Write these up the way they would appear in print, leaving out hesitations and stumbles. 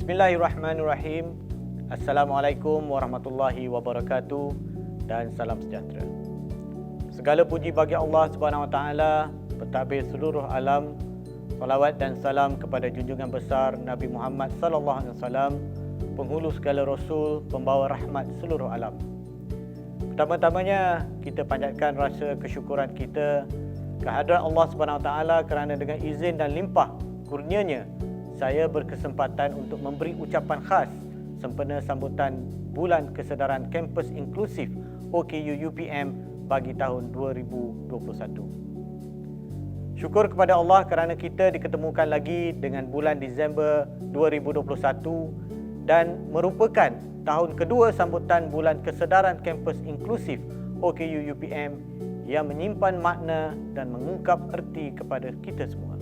Bismillahirrahmanirrahim. Assalamualaikum warahmatullahi wabarakatuh dan salam sejahtera. Segala puji bagi Allah Subhanahu Wa Taala, pentadbir seluruh alam. Salawat dan salam kepada junjungan besar Nabi Muhammad sallallahu alaihi wasallam, penghulu segala rasul, pembawa rahmat seluruh alam. Pertama-tamanya kita panjatkan rasa kesyukuran kita kehadrat Allah Subhanahu Wa Taala kerana dengan izin dan limpah kurnianya saya berkesempatan untuk memberi ucapan khas sempena sambutan Bulan Kesedaran Kampus Inklusif OKU UPM bagi tahun 2021. Syukur kepada Allah kerana kita diketemukan lagi dengan bulan Disember 2021 dan merupakan tahun kedua sambutan Bulan Kesedaran Kampus Inklusif OKU UPM yang menyimpan makna dan mengungkap erti kepada kita semua.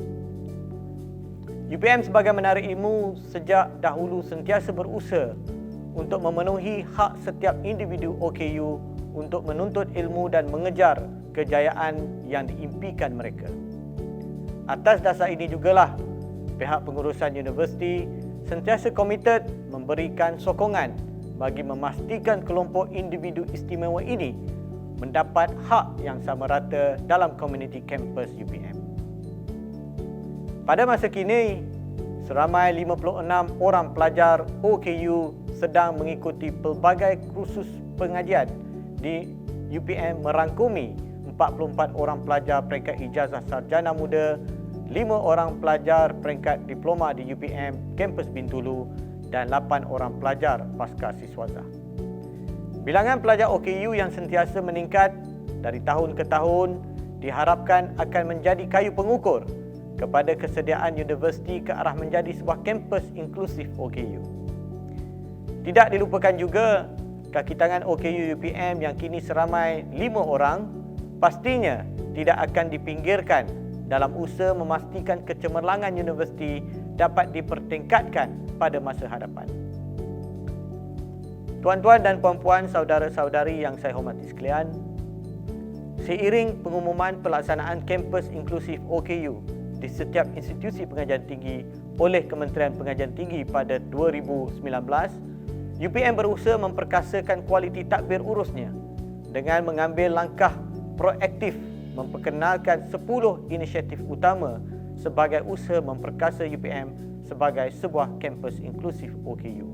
UPM sebagai menara ilmu sejak dahulu sentiasa berusaha untuk memenuhi hak setiap individu OKU untuk menuntut ilmu dan mengejar kejayaan yang diimpikan mereka. Atas dasar ini jugalah pihak pengurusan universiti sentiasa komited memberikan sokongan bagi memastikan kelompok individu istimewa ini mendapat hak yang sama rata dalam komuniti kampus UPM. Pada masa kini, seramai 56 orang pelajar OKU sedang mengikuti pelbagai kursus pengajian di UPM merangkumi 44 orang pelajar peringkat ijazah sarjana muda, 5 orang pelajar peringkat diploma di UPM Kampus Bintulu dan 8 orang pelajar pasca siswaza. Bilangan pelajar OKU yang sentiasa meningkat dari tahun ke tahun diharapkan akan menjadi kayu pengukur kepada kesediaan universiti ke arah menjadi sebuah kampus inklusif OKU. Tidak dilupakan juga kaki tangan OKU UPM yang kini seramai 5 orang pastinya tidak akan dipinggirkan dalam usaha memastikan kecemerlangan universiti dapat dipertingkatkan pada masa hadapan. Tuan-tuan dan puan-puan, saudara-saudari yang saya hormati sekalian, seiring pengumuman pelaksanaan kampus inklusif OKU di setiap institusi pengajian tinggi oleh Kementerian Pengajian Tinggi pada 2019, UPM berusaha memperkasakan kualiti takbir urusnya dengan mengambil langkah proaktif memperkenalkan 10 inisiatif utama sebagai usaha memperkasa UPM sebagai sebuah kampus inklusif OKU.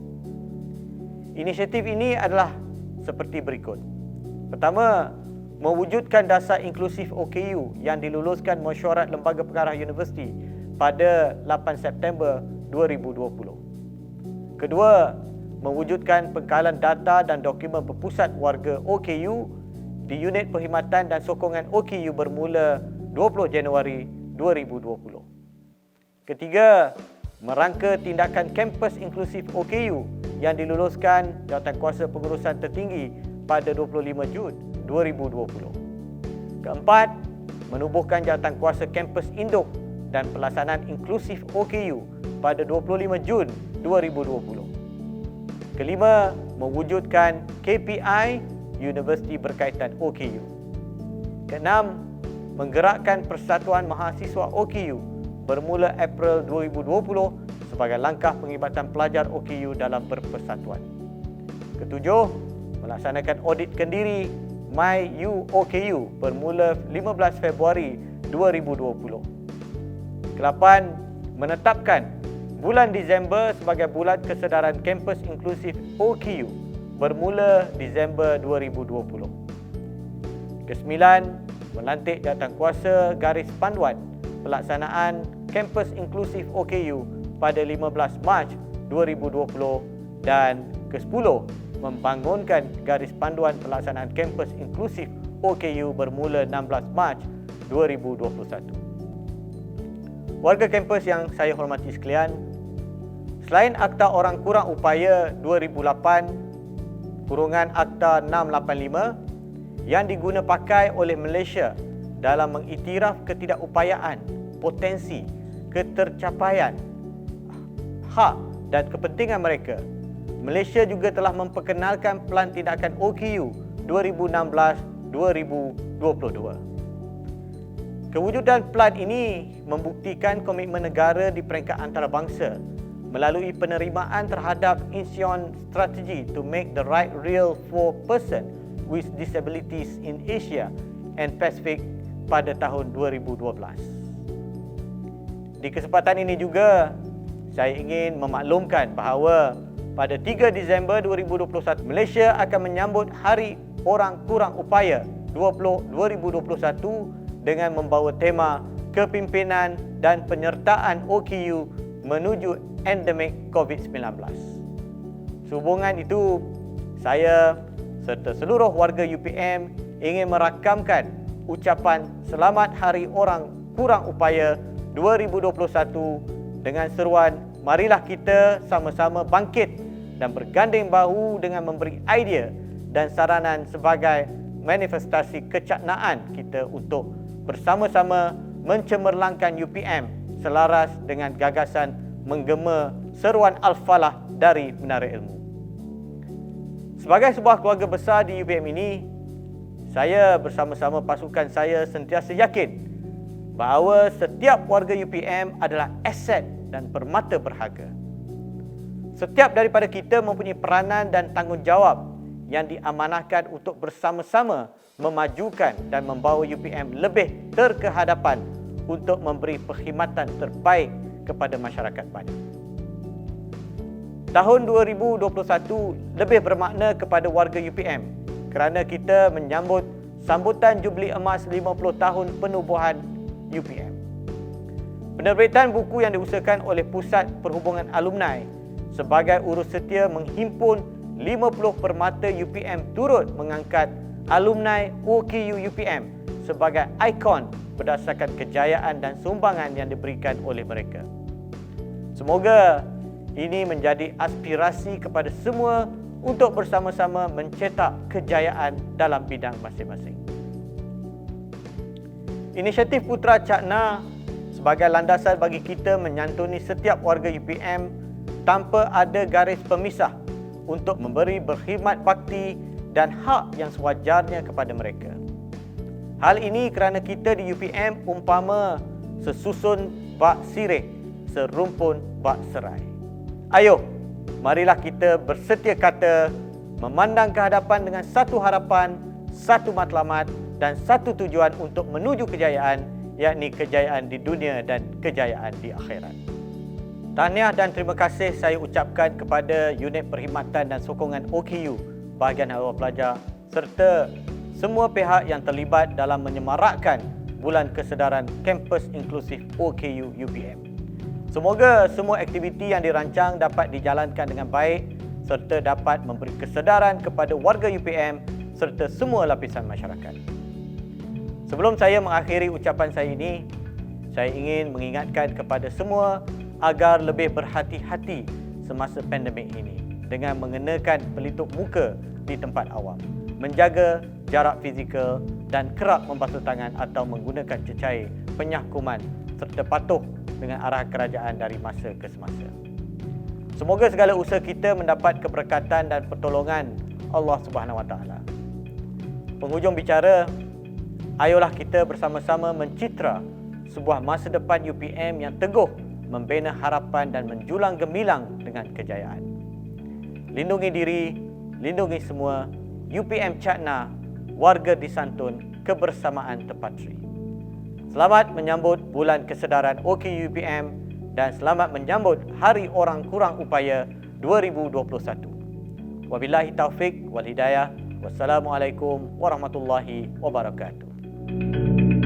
Inisiatif ini adalah seperti berikut. Pertama, mewujudkan dasar inklusif OKU yang diluluskan mesyuarat Lembaga Pengarah Universiti pada 8 September 2020. Kedua, mewujudkan pengkalan data dan dokumen berpusat warga OKU di unit perkhidmatan dan sokongan OKU bermula 20 Januari 2020. Ketiga, merangka tindakan kampus inklusif OKU yang diluluskan Jawatankuasa Pengurusan Tertinggi pada 25 Jun 2020. Keempat, menubuhkan Jawatankuasa Kampus Induk dan pelaksanaan inklusif OKU pada 25 Jun 2020. Kelima, mewujudkan KPI universiti berkaitan OKU. Keenam, menggerakkan Persatuan Mahasiswa OKU bermula April 2020 sebagai langkah penglibatan pelajar OKU dalam berpersatuan. Ketujuh, melaksanakan audit kendiri MyUOKU bermula 15 Februari 2020. Kelapan, menetapkan bulan Disember sebagai bulan kesedaran kampus inklusif OKU bermula Disember 2020. Kesembilan, melantik Jawatankuasa garis panduan pelaksanaan kampus inklusif OKU pada 15 Mac 2020 dan ke-10 membangunkan garis panduan pelaksanaan kampus inklusif OKU bermula 16 Mac 2021. Warga kampus yang saya hormati sekalian, selain Akta Orang Kurang Upaya 2008 Akta 685 yang diguna pakai oleh Malaysia dalam mengiktiraf ketidakupayaan, potensi, ketercapaian, hak dan kepentingan mereka, Malaysia juga telah memperkenalkan Pelan Tindakan OKU 2016-2022. Kewujudan pelan ini membuktikan komitmen negara di peringkat antarabangsa melalui penerimaan terhadap Incheon Strategy to make the right real for person with disabilities in Asia and Pacific pada tahun 2012. Di kesempatan ini juga, saya ingin memaklumkan bahawa pada 3 Disember 2021, Malaysia akan menyambut Hari Orang Kurang Upaya 2021 dengan membawa tema Kepimpinan dan Penyertaan OKU menuju endemik COVID-19. Sehubungan itu, saya serta seluruh warga UPM ingin merakamkan ucapan Selamat Hari Orang Kurang Upaya 2021 dengan seruan, marilah kita sama-sama bangkit dan berganding bahu dengan memberi idea dan saranan sebagai manifestasi kecaknaan kita untuk bersama-sama mencemerlangkan UPM selaras dengan gagasan menggema seruan Al-Falah dari Menara Ilmu. Sebagai sebuah keluarga besar di UPM ini, saya bersama-sama pasukan saya sentiasa yakin bahawa setiap warga UPM adalah aset dan permata berharga. Setiap daripada kita mempunyai peranan dan tanggungjawab yang diamanahkan untuk bersama-sama memajukan dan membawa UPM lebih terkehadapan untuk memberi perkhidmatan terbaik kepada masyarakat Bani. Tahun 2021 lebih bermakna kepada warga UPM kerana kita menyambut sambutan Jubli Emas 50 tahun penubuhan UPM. Penerbitan buku yang diusahakan oleh Pusat Perhubungan Alumni sebagai urus setia menghimpun 50 permata UPM turut mengangkat alumni OKU UPM sebagai ikon berdasarkan kejayaan dan sumbangan yang diberikan oleh mereka. Semoga ini menjadi aspirasi kepada semua untuk bersama-sama mencetak kejayaan dalam bidang masing-masing. Inisiatif Putra Cakna sebagai landasan bagi kita menyantuni setiap warga UPM tanpa ada garis pemisah untuk memberi berkhidmat bakti dan hak yang sewajarnya kepada mereka. Hal ini kerana kita di UPM umpama sesusun bak sirih, serumpun bak serai. Ayo, marilah kita bersetia kata memandang ke hadapan dengan satu harapan, satu matlamat dan satu tujuan untuk menuju kejayaan, yakni kejayaan di dunia dan kejayaan di akhirat. Tahniah dan terima kasih saya ucapkan kepada Unit Perkhidmatan dan Sokongan OKU bahagian awal pelajar serta semua pihak yang terlibat dalam menyemarakkan Bulan Kesedaran Kampus Inklusif OKU UPM. Semoga semua aktiviti yang dirancang dapat dijalankan dengan baik serta dapat memberi kesedaran kepada warga UPM serta semua lapisan masyarakat. Sebelum saya mengakhiri ucapan saya ini, saya ingin mengingatkan kepada semua agar lebih berhati-hati semasa pandemik ini dengan mengenakan pelitup muka di tempat awam, menjaga jarak fizikal dan kerap membasuh tangan atau menggunakan cecair penyakuman serta patuh dengan arahan kerajaan dari masa ke semasa. Semoga segala usaha kita mendapat keberkatan dan pertolongan Allah Subhanahu Wa Taala. Penghujung bicara, ayolah kita bersama-sama mencitra sebuah masa depan UPM yang teguh membina harapan dan menjulang gemilang dengan kejayaan. Lindungi diri, lindungi semua. UPM Cakna, warga disantun, kebersamaan terpatri. Selamat menyambut Bulan Kesedaran OKU UPM dan selamat menyambut Hari Orang Kurang Upaya 2021. Wabillahi taufik wal hidayah. Wassalamualaikum warahmatullahi wabarakatuh.